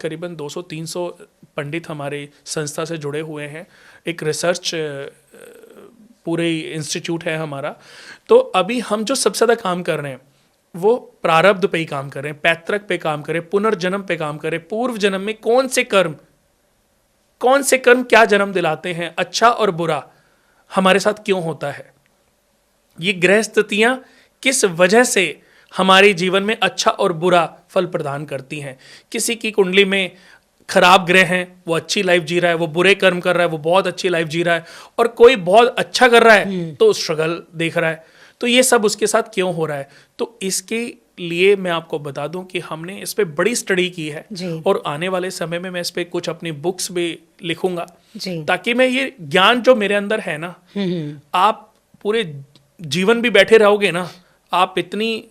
करीबन 200-300 पंडित हमारे संस्था से जुड़े हुए हैं। एक रिसर्च पूरे इंस्टीट्यूट है हमारा। तो अभी हम जो सबसे ज़्यादा काम कर रहे हैं वो प्रारब्ध पे ही काम कर रहे हैं, पैतृक पे काम करें, पुनर्जन्म पे काम करें, पूर्व जन्म में कौन से कर्म क्या जन्म दिलाते हैं, अच्छा और बुरा हमारे साथ क्यों होता है, ये ग्रह स्थितियां किस वजह से हमारे जीवन में अच्छा और बुरा फल प्रदान करती हैं। किसी की कुंडली में खराब ग्रह हैं, वो अच्छी लाइफ जी रहा है, वो बुरे कर्म कर रहा है, वो बहुत अच्छी लाइफ जी रहा है, और कोई बहुत अच्छा कर रहा है तो स्ट्रगल देख रहा है। तो ये सब उसके साथ क्यों हो रहा है, तो इसके लिए मैं आपको बता दूं कि हमने इस पे बड़ी स्टडी की है और आने वाले समय में मैं इस पे कुछ अपनी बुक्स भी लिखूंगा, ताकि मैं ये ज्ञान जो मेरे अंदर है ना, आप पूरे जीवन भी बैठे रहोगे ना, आप जितनी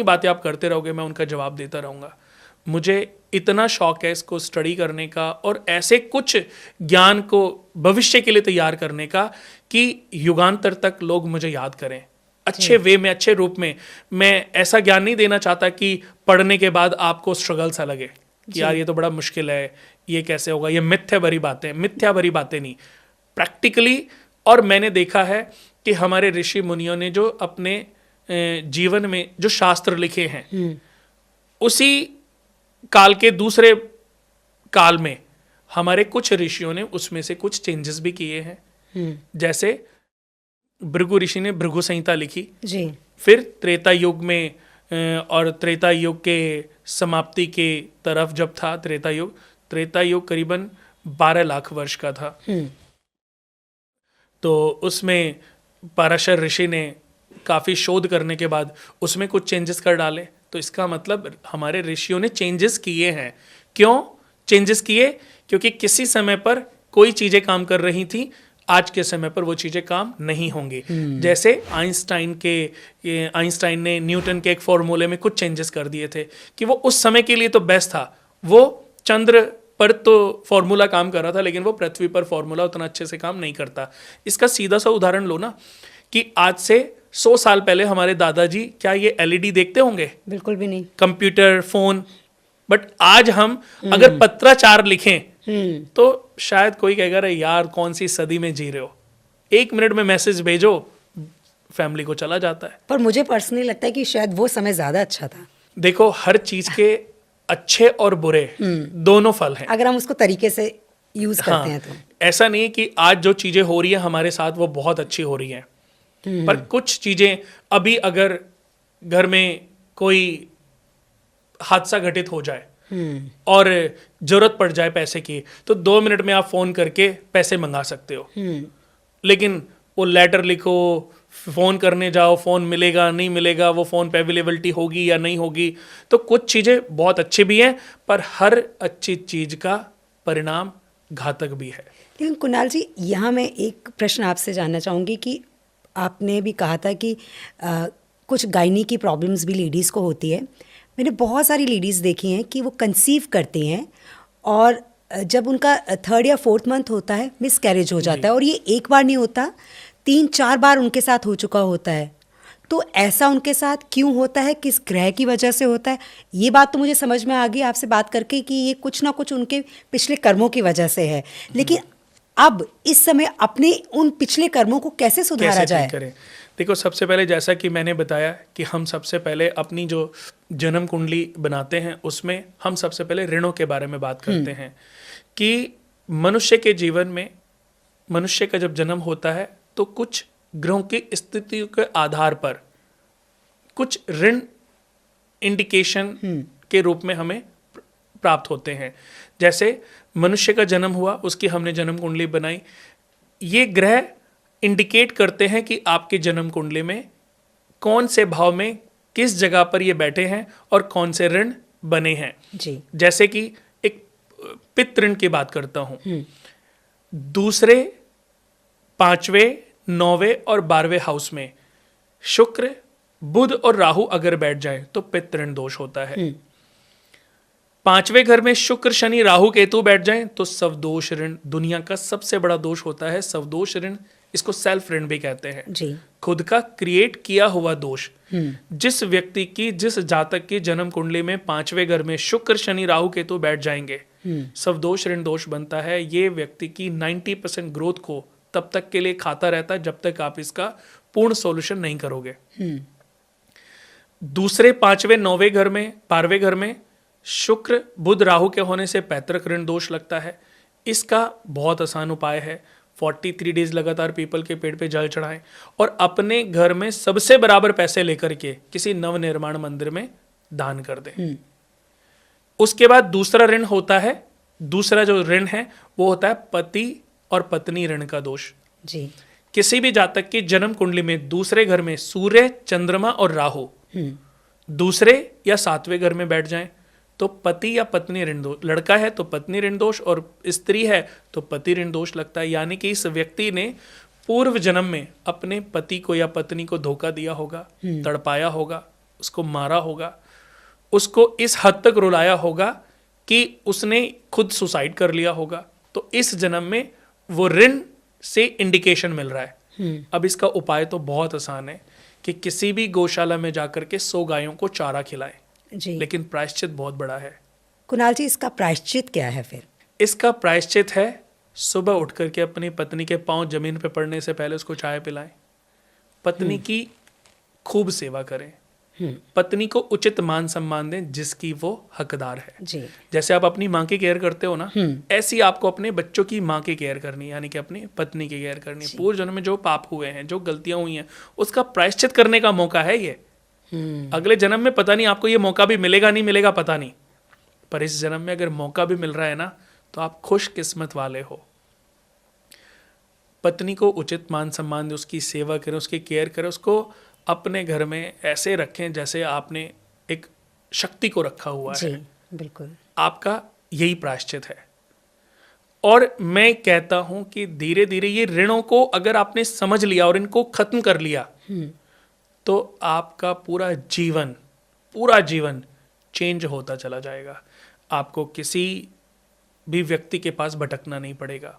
बातें आप करते रहोगे मैं उनका जवाब देता रहूंगा। मुझे इतना शौक है इसको स्टडी करने का और ऐसे कुछ ज्ञान को भविष्य के लिए तैयार करने का कि युगांतर तक लोग मुझे याद करें अच्छे वे में, अच्छे रूप में। मैं ऐसा ज्ञान नहीं देना चाहता कि पढ़ने के बाद आपको स्ट्रगल सा लगे कि यार ये तो बड़ा मुश्किल है, ये कैसे होगा, ये मिथ्या भरी बातें नहीं, प्रैक्टिकली। और मैंने देखा है कि हमारे ऋषि मुनियों ने जो अपने जीवन में जो शास्त्र लिखे हैं, उसी काल के दूसरे काल में हमारे कुछ ऋषियों ने उसमें से कुछ चेंजेस भी किए हैं। जैसे भृगु ऋषि ने भृगु संहिता लिखी जी। फिर त्रेता युग में और त्रेता युग के समाप्ति के तरफ जब था त्रेता युग करीबन 12 लाख वर्ष का था। तो उसमें पराशर ऋषि ने काफ़ी शोध करने के बाद उसमें कुछ चेंजेस कर डाले। तो इसका मतलब हमारे ऋषियों ने चेंजेस किए हैं। क्यों चेंजेस किए? क्योंकि किसी समय पर कोई चीज़ें काम कर रही थी, आज के समय पर वो चीज़ें काम नहीं होंगी। जैसे आइंस्टाइन ने न्यूटन के एक फॉर्मूले में कुछ चेंजेस कर दिए थे कि वो उस समय के लिए तो बेस्ट था, वो चंद्र पर तो फॉर्मूला काम कर रहा था, लेकिन वो पृथ्वी पर फॉर्मूला उतना अच्छे से काम नहीं करता। इसका सीधा सा उदाहरण लो ना कि आज से 100 साल पहले हमारे दादाजी क्या ये एलईडी देखते होंगे? बिल्कुल भी नहीं। Computer, phone. बट आज हम अगर पत्राचार लिखें तो शायद कोई कहेगा रे यार कौन सी सदी में जी रहे हो, 1 मिनट में मैसेज भेजो, फैमिली को चला जाता है। पर मुझे पर्सनली लगता है कि शायद वो समय ज्यादा अच्छा था। देखो, हर चीज के अच्छे और बुरे दोनों फल हैं, अगर हम उसको तरीके से यूज करते हैं तो। ऐसा नहीं है कि आज जो चीजें हो रही है हमारे साथ वो बहुत अच्छी हो रही हैं, पर कुछ चीजें अभी अगर घर में कोई हादसा घटित हो जाए और जरूरत पड़ जाए पैसे की, तो 2 मिनट में आप फोन करके पैसे मंगा सकते हो। लेकिन वो लेटर लिखो, फोन करने जाओ, फोन मिलेगा नहीं मिलेगा, वो फोन पे अवेलेबिलिटी होगी या नहीं होगी। तो कुछ चीजें बहुत अच्छी भी हैं, पर हर अच्छी चीज का परिणाम घातक भी है। लेकिन कुणाल जी, यहाँ मैं एक प्रश्न आपसे जानना चाहूँगी कि आपने भी कहा था कि कुछ गायनी की प्रॉब्लम्स भी लेडीज़ को होती है। मैंने बहुत सारी लेडीज़ देखी हैं कि वो कंसीव करती हैं और जब उनका 3rd या 4th मंथ होता है मिसकैरेज हो जाता है, और ये एक बार नहीं होता, 3-4 बार उनके साथ हो चुका होता है। तो ऐसा उनके साथ क्यों होता है, किस ग्रह की वजह से होता है? ये बात तो मुझे समझ में आ गई आपसे बात करके कि ये कुछ ना कुछ उनके पिछले कर्मों की वजह से है, लेकिन अब इस समय अपने उन पिछले कर्मों को कैसे सुधारा जाए? देखो, सबसे पहले जैसा कि मैंने बताया कि हम सबसे पहले अपनी जो जन्म कुंडली बनाते हैं उसमें हम सबसे पहले ऋणों के बारे में बात करते हैं कि मनुष्य के जीवन में, मनुष्य का जब जन्म होता है तो कुछ ग्रहों की स्थिति के आधार पर कुछ ऋण इंडिकेशन के रूप में हमें प्राप्त होते हैं। जैसे मनुष्य का जन्म हुआ, उसकी हमने जन्म कुंडली बनाई, ये ग्रह इंडिकेट करते हैं कि आपके जन्म कुंडली में कौन से भाव में किस जगह पर ये बैठे हैं और कौन से ऋण बने हैं जी। जैसे कि एक पितृ ऋण की बात करता हूं, दूसरे, 5वें, 9वें और 12वें हाउस में शुक्र, बुध और राहु अगर बैठ जाए तो पितृ ऋण दोष होता है। 5वें घर में शुक्र, शनि, राहु, केतु बैठ जाएं तो सवदोष ऋण, दुनिया का सबसे बड़ा दोष होता है सवदोष ऋण, इसको सेल्फ ऋण भी कहते हैं। जी। खुद का क्रिएट किया हुआ दोष। जिस व्यक्ति की, जिस जातक की जन्म कुंडली में 5वें घर में शुक्र शनि राहु केतु बैठ जाएंगे, सब दोष ऋण दोष बनता है। ये व्यक्ति की 90% ग्रोथ को तब तक के लिए खाता रहता है जब तक आप इसका पूर्ण सॉल्यूशन नहीं करोगे। दूसरे 5वें 9वें घर में 12वें घर में शुक्र बुध राहु के होने से पैतृक ऋण दोष लगता है। इसका बहुत आसान उपाय है, 43 डेज लगातार पीपल के पेड़ पे जल चढ़ाएं और अपने घर में सबसे बराबर पैसे लेकर के किसी नवनिर्माण मंदिर में दान कर दें। उसके बाद दूसरा ऋण होता है, दूसरा जो ऋण है वो होता है पति और पत्नी ऋण का दोष। जी। किसी भी जातक की जन्म कुंडली में दूसरे घर में सूर्य, चंद्रमा और राहु दूसरे या 7वें घर में बैठ जाएं तो पति या पत्नी ऋण दोष, लड़का है तो पत्नी ऋण दोष और स्त्री है तो पति ऋण दोष लगता है। यानी कि इस व्यक्ति ने पूर्व जन्म में अपने पति को या पत्नी को धोखा दिया होगा, तड़पाया होगा, उसको मारा होगा, उसको इस हद तक रुलाया होगा कि उसने खुद सुसाइड कर लिया होगा। तो इस जन्म में वो ऋण से इंडिकेशन मिल रहा है। अब इसका उपाय तो बहुत आसान है कि किसी भी गौशाला में जाकर के 100 गायों को चारा खिलाएं। जी। लेकिन प्रायश्चित बहुत बड़ा है। कुणाल जी, इसका प्रायश्चित क्या है फिर? इसका प्रायश्चित है सुबह उठ करके अपनी पत्नी के पांव जमीन पे पड़ने से पहले उसको चाय पिलाएं, पत्नी की खूब सेवा करें, पत्नी को उचित मान सम्मान दें जिसकी वो हकदार है। जी। जैसे आप अपनी माँ की केयर करते हो ना, ऐसी आपको अपने बच्चों की माँ की केयर करनी, यानी कि अपनी पत्नी की केयर करनी। पूर्व जन्म में जो पाप हुए हैं, जो गलतियां हुई हैं, उसका प्रायश्चित करने का मौका है ये। अगले जन्म में पता नहीं आपको ये मौका भी मिलेगा नहीं मिलेगा पता नहीं, पर इस जन्म में अगर मौका भी मिल रहा है ना तो आप खुशकिस्मत वाले हो। पत्नी को उचित मान सम्मान दें, उसकी सेवा करें, उसकी केयर करें, उसको अपने घर में ऐसे रखें जैसे आपने एक शक्ति को रखा हुआ है। जी, बिल्कुल। आपका यही प्रायश्चित है। और मैं कहता हूं कि धीरे धीरे ये ऋणों को अगर आपने समझ लिया और इनको खत्म कर लिया तो आपका पूरा जीवन चेंज होता चला जाएगा। आपको किसी भी व्यक्ति के पास भटकना नहीं पड़ेगा।